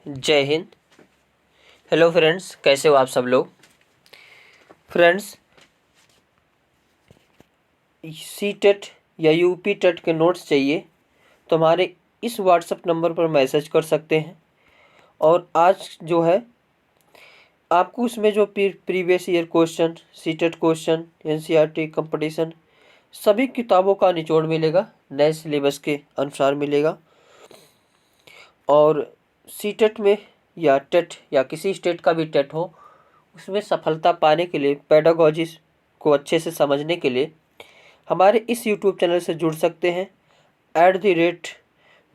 जय Hind. Hello friends, कैसे हो आप सब लोग। फ्रेंड्स, सी टेट या यूपी टेट के नोट्स चाहिए तो हमारे इस व्हाट्सएप नंबर पर मैसेज कर सकते हैं। और आज जो है आपको उसमें जो previous year question, C TET question, NCERT competition सभी किताबों का निचोड़ मिलेगा, नए सिलेबस के अनुसार मिलेगा। और सी टेट में या टेट या किसी स्टेट का भी टेट हो, उसमें सफलता पाने के लिए, पेडागोजी को अच्छे से समझने के लिए हमारे इस यूट्यूब चैनल से जुड़ सकते हैं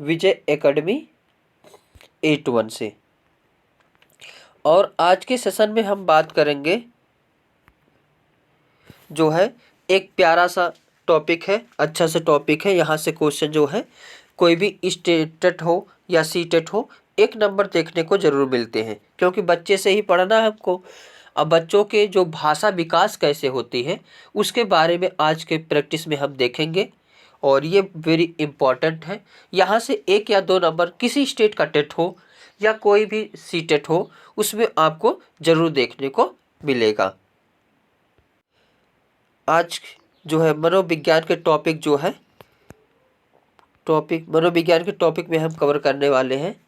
@विजय एकेडमी 81 से। और आज के सेशन में हम बात करेंगे जो है एक प्यारा सा टॉपिक है, अच्छा सा टॉपिक है। यहाँ से क्वेश्चन जो है कोई भी स्टेट हो या सी टेट हो, एक नंबर देखने को ज़रूर मिलते हैं, क्योंकि बच्चे से ही पढ़ना है हमको। अब बच्चों के जो भाषा विकास कैसे होती है उसके बारे में आज के प्रैक्टिस में हम देखेंगे। और ये वेरी इम्पॉर्टेंट है। यहाँ से 1 या 2 नंबर किसी स्टेट का टेट हो या कोई भी सी टेट हो, उसमें आपको ज़रूर देखने को मिलेगा। आज जो है मनोविज्ञान के मनोविज्ञान के टॉपिक में हम कवर करने वाले हैं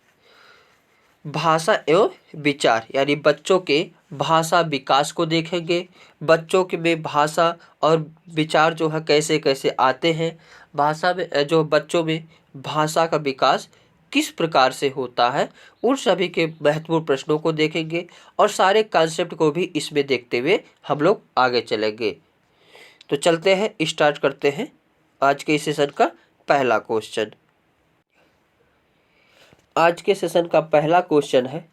भाषा एवं विचार, यानी बच्चों के भाषा विकास को देखेंगे। बच्चों के में भाषा और विचार जो है कैसे कैसे आते हैं, भाषा में जो बच्चों में भाषा का विकास किस प्रकार से होता है, उन सभी के महत्वपूर्ण प्रश्नों को देखेंगे। और सारे कॉन्सेप्ट को भी इसमें देखते हुए हम लोग आगे चलेंगे। तो चलते हैं, स्टार्ट करते हैं आज के इस सेशन का पहला क्वेश्चन। आज के सेशन का पहला क्वेश्चन है,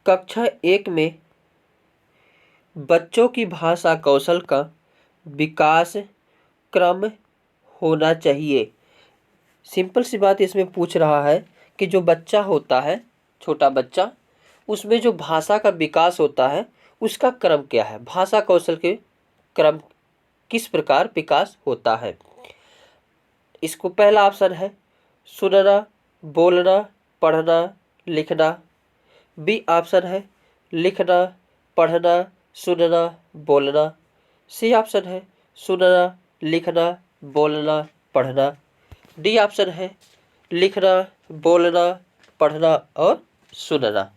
कक्षा 1 में बच्चों की भाषा कौशल का विकास क्रम होना चाहिए। सिंपल सी बात इसमें पूछ रहा है कि जो बच्चा होता है, छोटा बच्चा, उसमें जो भाषा का विकास होता है उसका क्रम क्या है, भाषा कौशल के क्रम किस प्रकार विकास होता है। इसको पहला ऑप्शन है सुनना, बोलना, पढ़ना, लिखना। बी ऑप्शन है लिखना, पढ़ना, सुनना, बोलना। सी ऑप्शन है सुनना, लिखना, बोलना, पढ़ना। डी ऑप्शन है लिखना, बोलना, पढ़ना और सुनना।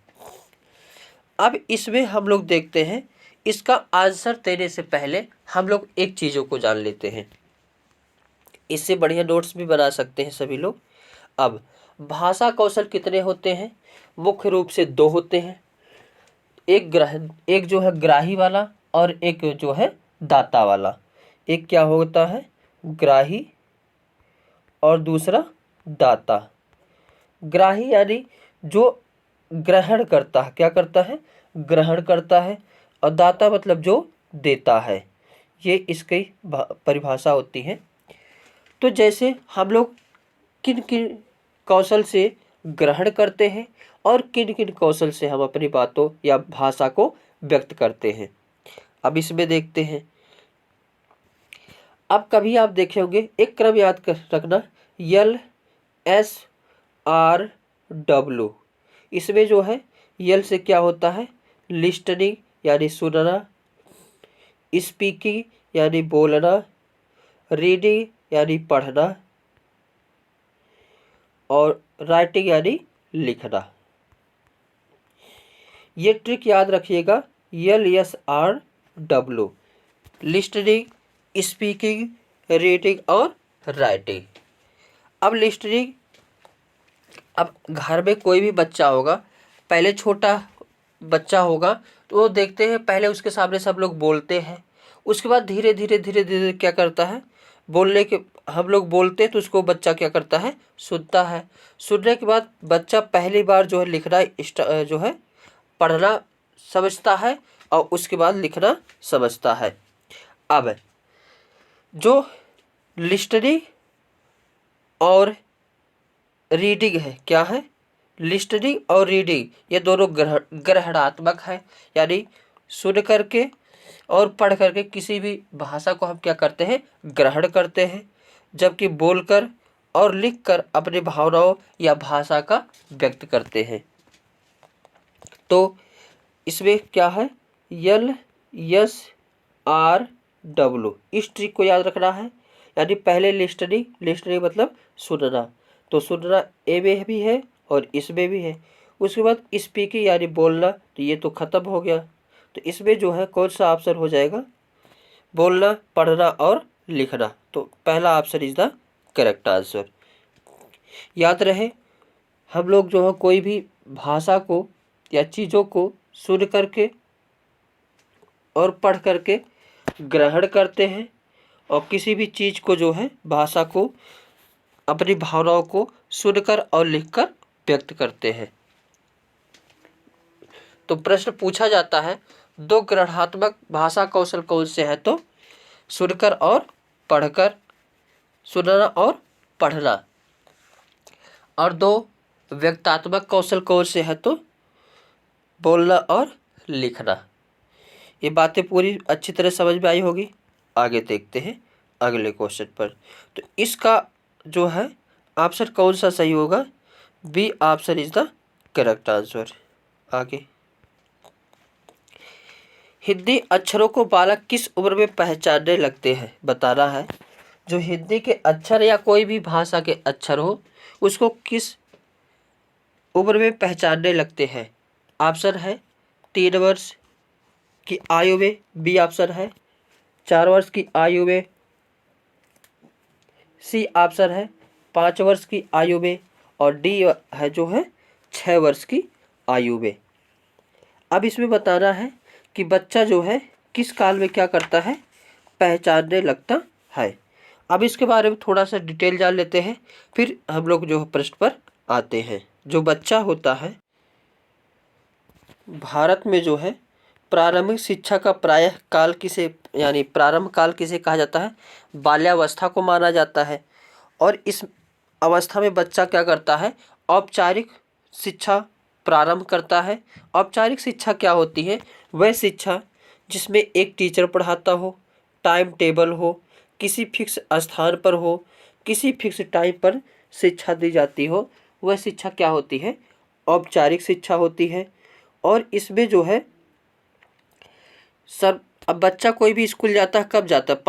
अब इसमें हम लोग देखते हैं, इसका आंसर देने से पहले हम लोग एक चीज़ों को जान लेते हैं। इससे बढ़िया नोट्स भी बना सकते हैं सभी लोग। अब भाषा कौशल कितने होते हैं? मुख्य रूप से 2 होते हैं। एक जो है ग्राही वाला और एक जो है दाता वाला। एक क्या होता है? ग्राही और दूसरा दाता। ग्राही यानी जो ग्रहण करता है, क्या करता है? ग्रहण करता है। और दाता मतलब जो देता है। ये इसकी परिभाषा होती है। तो जैसे हम लोग किन किन कौशल से ग्रहण करते हैं और किन किन कौशल से हम अपनी बातों या भाषा को व्यक्त करते हैं, अब इसमें देखते हैं। अब कभी आप देखे होंगे, एक क्रम याद कर रखना, LSRW। इसमें जो है यल से क्या होता है? लिस्टनिंग यानी सुनना, स्पीकिंग यानी बोलना, रीडिंग यानी पढ़ना और राइटिंग यानी लिखना। ये ट्रिक याद रखिएगा, LSRW, लिस्टनिंग, स्पीकिंग, रीडिंग और राइटिंग। अब लिस्टनिंग, अब घर में कोई भी बच्चा होगा, पहले छोटा बच्चा होगा तो वो देखते हैं, पहले उसके सामने सब लोग बोलते हैं, उसके बाद धीरे धीरे धीरे धीरे क्या करता है, बोलने के हम लोग बोलते हैं तो उसको बच्चा क्या करता है? सुनता है। सुनने के बाद बच्चा पहली बार जो है लिखना जो है पढ़ना समझता है और उसके बाद लिखना समझता है। अब जो लिस्टनिंग और रीडिंग है, क्या है? लिस्टनिंग और रीडिंग ये दोनों ग्रहणात्मक है, यानी सुन करके और पढ़ करके किसी भी भाषा को हम क्या करते हैं? ग्रहण करते हैं। जबकि बोलकर और लिखकर अपनी भावनाओं या भाषा का व्यक्त करते हैं। तो इसमें क्या है, LSRW, इस ट्रिक को याद रखना है। यानी पहले लिस्टनिंग मतलब सुनना, तो सुनना ए में भी है और इसमें भी है। उसके बाद स्पीकिंग यानी बोलना, तो ये तो ख़त्म हो गया। तो इसमें जो है कौन सा ऑप्शन हो जाएगा, बोलना, पढ़ना और लिखना। तो पहला option is the correct answer. याद रहे, हम लोग जो है कोई भी भाषा को या चीज़ों को सुन करके और पढ़ करके ग्रहण करते हैं, और किसी भी चीज़ को जो है भाषा को, अपनी भावनाओं को सुनकर और लिखकर व्यक्त करते हैं। तो प्रश्न पूछा जाता है, दो ग्रहणात्मक भाषा कौशल कौन से हैं, तो सुनकर और पढ़कर, सुनना और पढ़ना। और दो व्यक्तात्मक कौशल कौन से हैं, तो बोलना और लिखना। ये बातें पूरी अच्छी तरह समझ में आई होगी। आगे देखते हैं अगले क्वेश्चन पर। तो इसका जो है ऑप्शन कौन सा सही होगा, B option is the correct answer. आगे, हिंदी अक्षरों को बालक किस उम्र में पहचानने लगते हैं, बताना है। जो हिंदी के अक्षर या कोई भी भाषा के अक्षर हो, उसको किस उम्र में पहचानने लगते हैं। ऑप्शन है 3 वर्ष की आयु में, बी ऑप्शन है 4 वर्ष की आयु में, सी ऑप्शन है 5 वर्ष की आयु में, और डी है जो है 6 वर्ष की आयु में। अब इसमें बताना है कि बच्चा जो है किस काल में क्या करता है, पहचानने लगता है। अब इसके बारे में थोड़ा सा डिटेल जान लेते हैं, फिर हम लोग जो प्रश्न पर आते हैं। जो बच्चा होता है, भारत में जो है प्रारंभिक शिक्षा का प्रायः काल किसे, यानी प्रारंभ काल किसे कहा जाता है, बाल्यावस्था को माना जाता है। और इस अवस्था में बच्चा क्या करता है, औपचारिक शिक्षा प्रारंभ करता है। औपचारिक शिक्षा क्या होती है, वह शिक्षा जिसमें एक टीचर पढ़ाता हो, टाइम टेबल हो, किसी फिक्स स्थान पर हो, किसी फिक्स टाइम पर शिक्षा दी जाती हो, वह शिक्षा क्या होती है, औपचारिक शिक्षा होती है। और इसमें जो है सब, अब बच्चा कोई भी स्कूल जाता है, कब जाता है,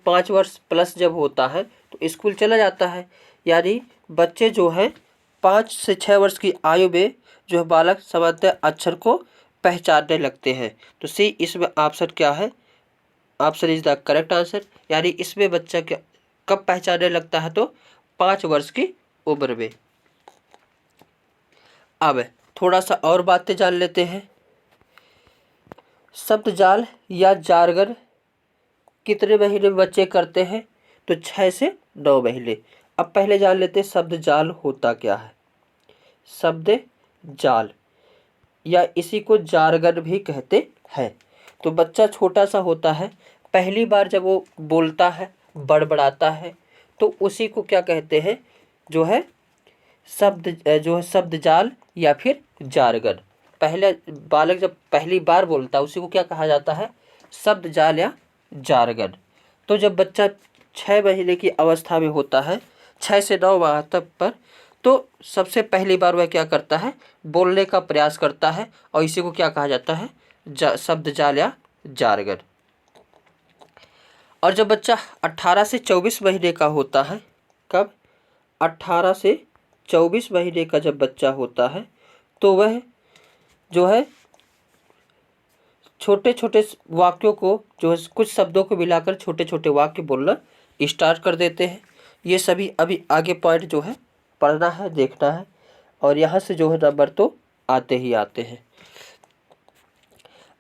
5 वर्ष प्लस जब होता है तो स्कूल चला जाता है। यानी बच्चे जो हैं 5 से 6 वर्ष की आयु में जो है बालक सामान्यतः अक्षर को पहचानने लगते हैं। तो सी इसमें ऑप्शन क्या है, option is the correct answer. यानी इसमें बच्चा क्या कब पहचानने लगता है, तो 5 वर्ष की उम्र में। अब थोड़ा सा और बातें जान लेते हैं। शब्द जाल या जारगर कितने महीने में बच्चे करते हैं, तो 6 से 9 महीने। अब पहले जान लेते हैं शब्द जाल होता क्या है। शब्द जाल या इसी को जारगर भी कहते हैं। तो बच्चा छोटा सा होता है, पहली बार जब वो बोलता है, बड़बड़ाता है, तो उसी को क्या कहते हैं, जो है शब्द जाल या फिर जारगर। पहले बालक जब पहली बार बोलता है, उसी को क्या कहा जाता है, शब्द जाल या जारगर। तो जब बच्चा 6 महीने की अवस्था में होता है, 6 से 9 माह तक पर, तो सबसे पहली बार वह क्या करता है, बोलने का प्रयास करता है, और इसी को क्या कहा जाता है, शब्द जाल या जारगर। और जब बच्चा 18 से 24 महीने का होता है, कब, 18 से 24 महीने का जब बच्चा होता है, तो वह जो है छोटे छोटे वाक्यों को, जो है कुछ शब्दों को मिलाकर छोटे छोटे वाक्य बोलना स्टार्ट कर देते हैं। ये सभी अभी आगे पॉइंट जो है पढ़ना है, देखना है, और यहाँ से जो है नंबर तो आते ही आते हैं।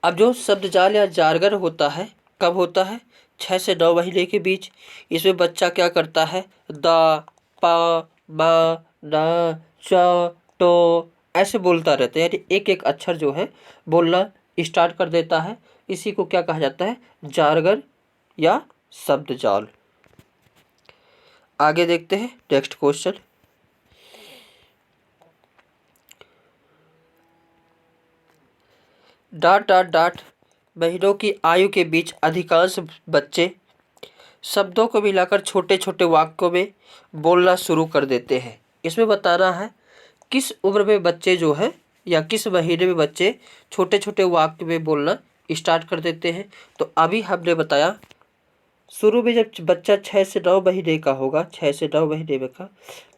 अब जो शब्द जाल या जारगर होता है, कब होता है, 6 से 9 महीने के बीच। इसमें बच्चा क्या करता है, दा, पा, मा, ना, चा, तो ऐसे बोलता रहता है। यानी एक एक अक्षर जो है बोलना स्टार्ट कर देता है। इसी को क्या कहा जाता है, जारगर या शब्द जाल। आगे देखते हैं next question. Dot dot dot महीनों की आयु के बीच अधिकांश बच्चे शब्दों को मिलाकर छोटे छोटे वाक्यों में बोलना शुरू कर देते हैं। इसमें बताना है किस उम्र में बच्चे जो हैं या किस महीने में बच्चे छोटे छोटे वाक्य में बोलना स्टार्ट कर देते हैं? तो अभी हमने बताया शुरू में जब बच्चा 6 से 9 महीने का होगा, 6 से 9 महीने में का,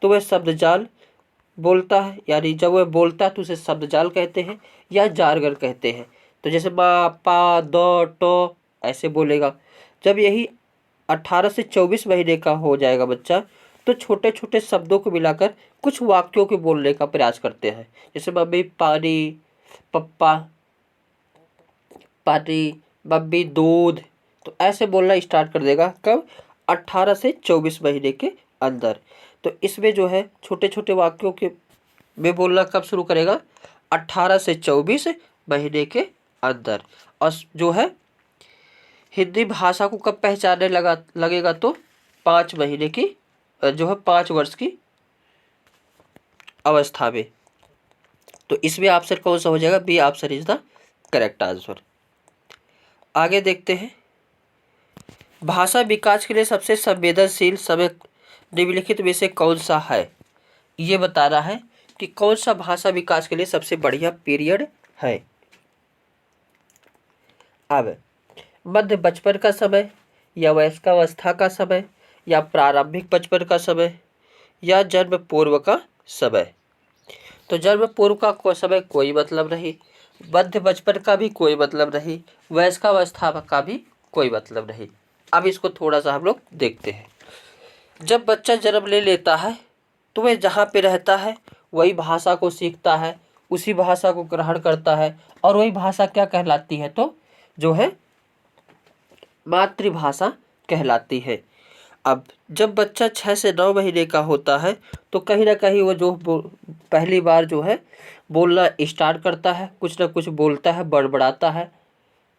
तो वह शब्दजाल बोलता है, यानी जब वह बोलता है तो उसे शब्दजाल कहते हैं या जारगर कहते हैं। तो जैसे माँ, पा, दो, टो ऐसे बोलेगा। जब यही 18 से 24 महीने का हो जाएगा बच्चा, तो छोटे छोटे शब्दों को मिलाकर कुछ वाक्यों के बोलने का प्रयास करते हैं। जैसे मम्मी पानी, पप्पा पानी, मम्मी दूध। तो ऐसे बोलना स्टार्ट कर देगा कब? 18 से 24 महीने के अंदर। तो इसमें जो है छोटे छोटे वाक्यों के में बोलना कब शुरू करेगा? 18 से 24 महीने के अंदर। और जो है हिंदी भाषा को कब पहचानने लगेगा? तो 5 महीने की जो है 5 वर्ष की अवस्था में। तो इसमें ऑप्शन कौन सा हो जाएगा? B option is the correct answer. आगे देखते हैं, भाषा विकास के लिए सबसे संवेदनशील समय निम्नलिखित में से कौन सा है? ये बताना है कि कौन सा भाषा विकास के लिए सबसे बढ़िया पीरियड है। अब मध्य बचपन का समय, या वयस्कावस्था का समय, या प्रारंभिक बचपन का समय, या जन्म पूर्व का समय। तो जन्म पूर्व का समय कोई मतलब नहीं, मध्य बचपन का भी कोई मतलब नहीं, वयस्कावस्था का भी कोई मतलब नहीं। अब इसको थोड़ा सा हम लोग देखते हैं। जब बच्चा जन्म ले लेता है तो वह जहाँ पे रहता है वही भाषा को सीखता है, उसी भाषा को ग्रहण करता है, और वही भाषा क्या कहलाती है? तो जो है मातृभाषा कहलाती है। अब जब बच्चा 6 से 9 महीने का होता है तो कहीं ना कहीं वो जो पहली बार जो है बोलना स्टार्ट करता है, कुछ ना कुछ बोलता है, बड़बड़ाता है,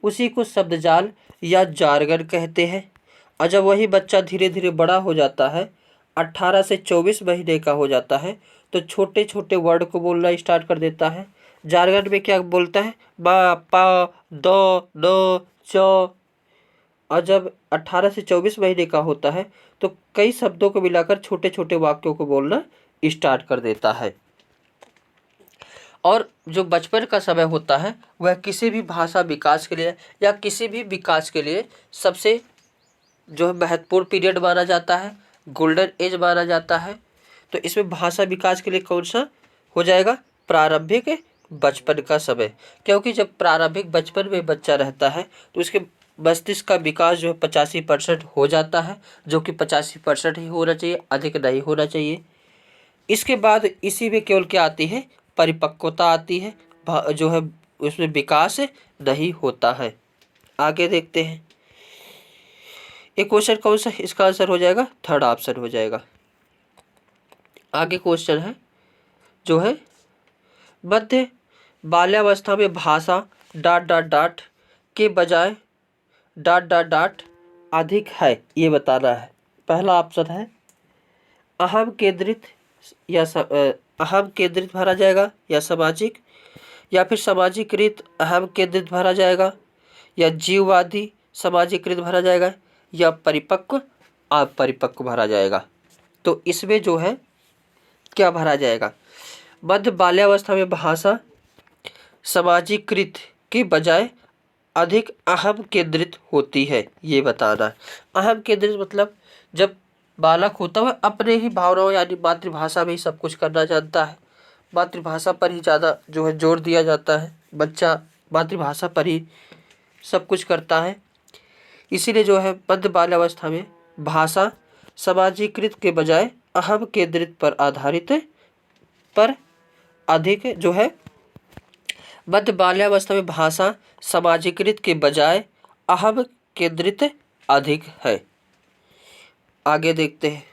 उसी को शब्दजाल या जारगन कहते हैं। और जब वही बच्चा धीरे धीरे बड़ा हो जाता है, 18 से 24 महीने का हो जाता है, तो छोटे छोटे वर्ड को बोलना स्टार्ट कर देता है। जारगन में क्या बोलता है? बा, पा, दो, नो, चो। और जब 18 से 24 महीने का होता है तो कई शब्दों को मिलाकर छोटे छोटे वाक्यों को बोलना स्टार्ट कर देता है। और जो बचपन का समय होता है वह किसी भी भाषा विकास के लिए या किसी भी विकास के लिए सबसे जो है महत्वपूर्ण पीरियड माना जाता है, गोल्डन एज माना जाता है। तो इसमें भाषा विकास के लिए कौन सा हो जाएगा? प्रारंभिक बचपन का समय। क्योंकि जब प्रारंभिक बचपन में बच्चा रहता है तो उसके मस्तिष्क का विकास जो है 85% हो जाता है, जो कि 85% ही होना चाहिए, अधिक नहीं होना चाहिए। इसके बाद इसी में केवल क्या आती है? परिपक्वता आती है, जो है उसमें विकास नहीं होता है। आगे देखते हैं, एक क्वेश्चन कौन सा? इसका आंसर हो जाएगा थर्ड ऑप्शन हो जाएगा। आगे क्वेश्चन है जो है मध्य बाल्यावस्था में भाषा डॉट डॉट डॉट के बजाय डॉट डॉट डॉट अधिक है, ये बताना है। पहला ऑप्शन है अहम केंद्रित या अहम केंद्रित भरा जाएगा, या सामाजिक, या फिर सामाजिकृत अहम केंद्रित भरा जाएगा, या जीववादी सामाजिकृत भरा जाएगा, या परिपक्व अपरिपक्व भरा जाएगा। तो इसमें जो है क्या भरा जाएगा? मध्य बाल्यावस्था में भाषा सामाजिकृत के बजाय अधिक अहम केंद्रित होती है, ये बताना है। अहम केंद्रित मतलब जब बालक होता है अपने ही भावनाओं यानी मातृभाषा में ही सब कुछ करना जानता है, मातृभाषा पर ही ज़्यादा जो है जोर दिया जाता है, बच्चा मातृभाषा पर ही सब कुछ करता है। इसीलिए जो है मध्य बाल्यावस्था में भाषा सामाजिकृत के बजाय अहम केंद्रित पर आधारित पर अधिक जो है मध्य बाल्यावस्था में भाषा सामाजिकृत के बजाय अहम केंद्रित अधिक है। आगे देखते हैं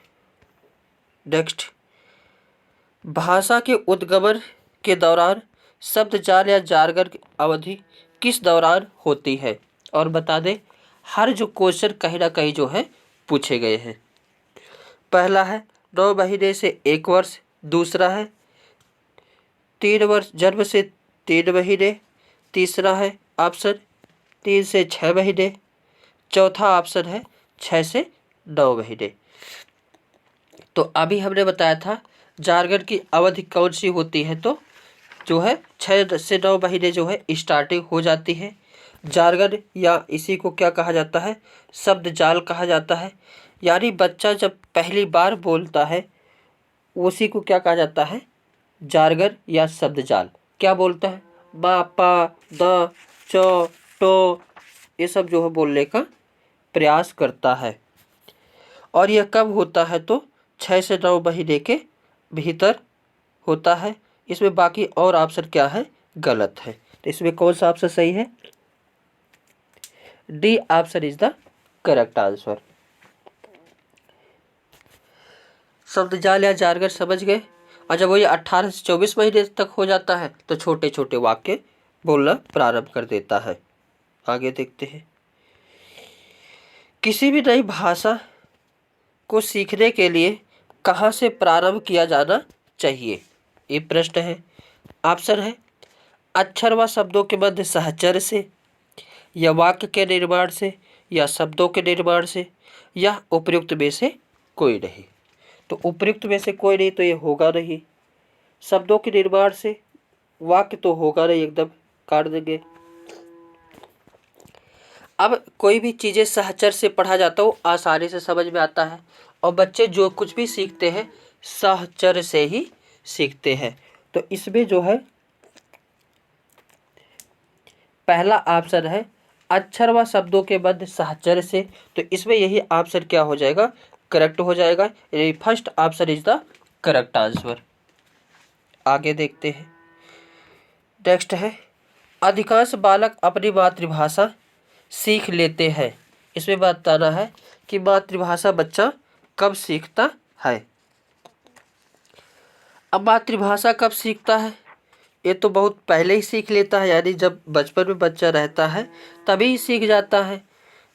नेक्स्ट, भाषा के उद्गमन के दौरान शब्दजाल या जार्गन की अवधि किस दौरान होती है? और बता दें हर जो क्वेश्चन कहीं ना कहीं जो है पूछे गए हैं। पहला है 9 महीने से 1 वर्ष, दूसरा है 3 वर्ष जन्म से 3 महीने, तीसरा है ऑप्शन 3 से 6 महीने, चौथा ऑप्शन है 6 से 9 महीने। तो अभी हमने बताया था जार्गन की अवधि कौन सी होती है? तो जो है 6 से 9 महीने जो है स्टार्टिंग हो जाती है। जार्गन या इसी को क्या कहा जाता है, शब्द जाल कहा जाता है। यानी बच्चा जब पहली बार बोलता है उसी को क्या कहा जाता है, जार्गन या शब्द जाल। क्या बोलता है, बा पा द च टो, ये सब जो है बोलने का प्रयास करता है। और यह कब होता है, तो 6 से 9 महीने के भीतर होता है। इसमें बाकी और ऑप्शन क्या है, गलत है। तो इसमें कौन सा ऑप्शन सही है, D option is the correct answer. शब्द जाल या जार्गन समझ गए। और जब वो ये 18 से 24 महीने तक हो जाता है तो छोटे छोटे वाक्य बोलना प्रारंभ कर देता है। आगे देखते हैं, किसी भी नई भाषा को सीखने के लिए कहाँ से प्रारंभ किया जाना चाहिए, ये प्रश्न है। ऑप्शन है अक्षर व शब्दों के मध्य सहचर्य से, या वाक्य के निर्माण से, या शब्दों के निर्माण से, या उपयुक्त में से कोई नहीं। तो उपयुक्त में से कोई नहीं, तो ये होगा नहीं। शब्दों के निर्माण से, वाक्य तो होगा नहीं, एकदम काट देंगे। अब कोई भी चीज़ें सहचर से पढ़ा जाता है वो आसानी से समझ में आता है, और बच्चे जो कुछ भी सीखते हैं सहचर से ही सीखते हैं। तो इसमें जो है पहला ऑप्शन है अक्षर व शब्दों के मध्य सहचर से। तो इसमें यही ऑप्शन क्या हो जाएगा, करेक्ट हो जाएगा। यानी first option is the correct answer. आगे देखते हैं, नेक्स्ट है अधिकांश बालक अपनी मातृभाषा सीख लेते हैं। इसमें बताना है कि मातृभाषा बच्चा कब सीखता है। अब मातृभाषा कब सीखता है, ये तो बहुत पहले ही सीख लेता है। यानी जब बचपन में बच्चा रहता है तभी ही सीख जाता है।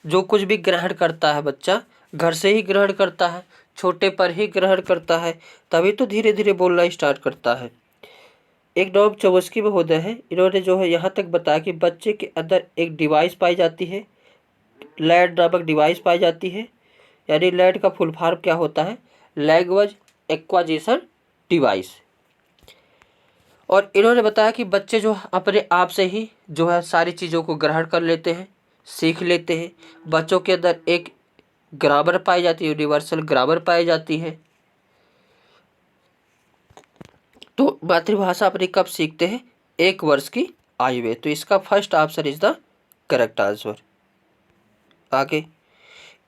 जो कुछ भी ग्रहण करता है बच्चा घर से ही ग्रहण करता है, छोटे पर ही ग्रहण करता है, तभी तो धीरे धीरे बोलना स्टार्ट करता है। एक नोम चोम्स्की महोदय हैं, इन्होंने जो है यहाँ तक बताया कि बच्चे के अंदर एक डिवाइस पाई जाती है, लैड नामक डिवाइस पाई जाती है। यानी लैड का फुल फॉर्म क्या होता है, लैंग्वेज एक्वाजिशन डिवाइस। और इन्होंने बताया कि बच्चे जो अपने आप से ही जो है सारी चीज़ों को ग्रहण कर लेते हैं, सीख लेते हैं। बच्चों के अंदर एक ग्रामर पाई जाती है, यूनिवर्सल ग्रामर पाई जाती है। तो मातृभाषा अपनी कब सीखते हैं, 1 वर्ष की आयु में। तो इसका first option is the correct answer. आगे,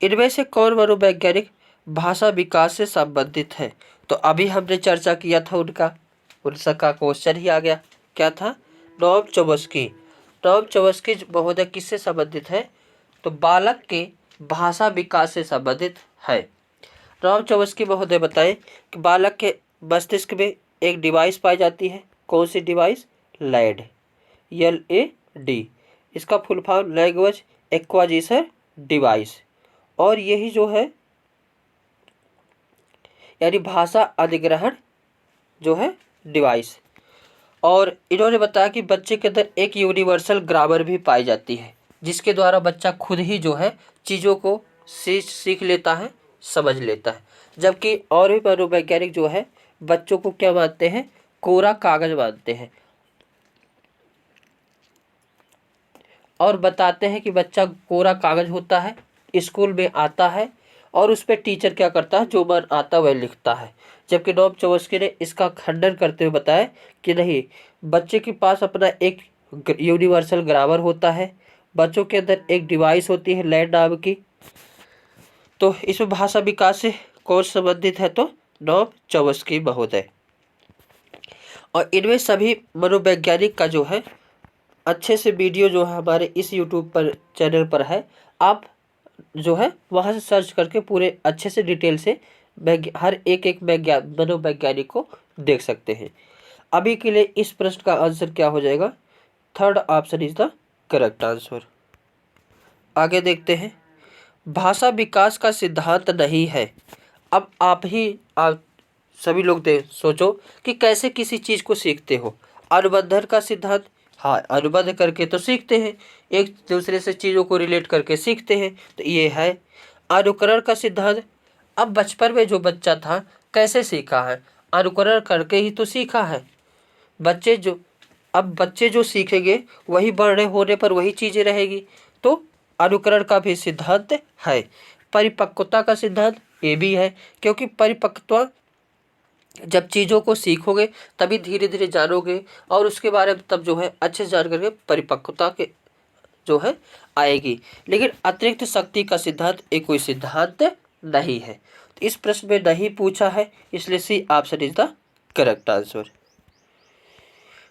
इनमें से कौन मनोवैज्ञानिक भाषा विकास से संबंधित है। तो अभी हमने चर्चा किया था उनका क्वेश्चन ही आ गया, क्या था, नोम चोम्स्की। नोम चोम्स्की महोदय किससे संबंधित है, तो बालक के भाषा विकास से संबंधित है। नोम चोम्स्की महोदय बताएं कि बालक के मस्तिष्क में एक डिवाइस पाई जाती है, कौन सी डिवाइस, लैड, LAD। इसका full form language acquisition device. और यही जो है यानी भाषा अधिग्रहण जो है डिवाइस। और इन्होंने बताया कि बच्चे के अंदर एक यूनिवर्सल ग्रामर भी पाई जाती है, जिसके द्वारा बच्चा खुद ही जो है चीज़ों को सीख लेता है, समझ लेता है। जबकि और भी मनोवैज्ञानिक जो है बच्चों को क्या मानते हैं, कोरा कागज मानते हैं, और बताते हैं कि बच्चा कोरा कागज होता है, स्कूल में आता है और उस पर टीचर क्या करता है, जो मन आता वह लिखता है। जबकि नोम चोम्स्की ने इसका खंडन करते हुए बताया कि नहीं, बच्चे के पास अपना एक यूनिवर्सल ग्रामर होता है, बच्चों के अंदर एक डिवाइस होती है लैड नाम की। तो इसमें भाषा विकास से कौन संबंधित है, तो नोम चोम्स्की महोदय। और इनमें सभी मनोवैज्ञानिक का जो है अच्छे से वीडियो जो है हमारे इस यूट्यूब पर चैनल पर है, आप जो है वहाँ से सर्च करके पूरे अच्छे से डिटेल से हर एक मनोवैज्ञानिक को देख सकते हैं। अभी के लिए इस प्रश्न का आंसर क्या हो जाएगा, third option is the correct answer. आगे देखते हैं, भाषा विकास का सिद्धांत नहीं है। अब आप सभी लोग सोचो कि कैसे किसी चीज़ को सीखते हो। अनुबंधन का सिद्धांत, हाँ, अनुबंध करके तो सीखते हैं, एक दूसरे से चीज़ों को रिलेट करके सीखते हैं, तो ये है। अनुकरण का सिद्धांत, अब बचपन में जो बच्चा था कैसे सीखा है, अनुकरण करके ही तो सीखा है। बच्चे जो अब बच्चे जो सीखेंगे वही बड़े होने पर वही चीज़ें रहेगी। तो अनुकरण का भी सिद्धांत है, परिपक्वता का सिद्धांत ये भी है, क्योंकि परिपक्वता जब चीज़ों को सीखोगे तभी धीरे धीरे जानोगे और उसके बारे में तब जो है अच्छे से जान करके परिपक्वता के जो है आएगी। लेकिन अतिरिक्त शक्ति का सिद्धांत एक कोई सिद्धांत नहीं है। तो इस प्रश्न में नहीं पूछा है, इसलिए C option is the correct answer.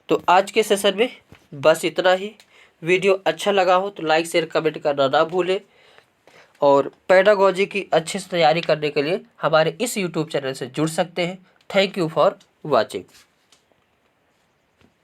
तो आज के सेशन में बस इतना ही। वीडियो अच्छा लगा हो तो लाइक शेयर कमेंट करना ना भूलें और पेडागोजी की अच्छे से तैयारी करने के लिए हमारे इस यूट्यूब चैनल से जुड़ सकते हैं। Thank you for watching.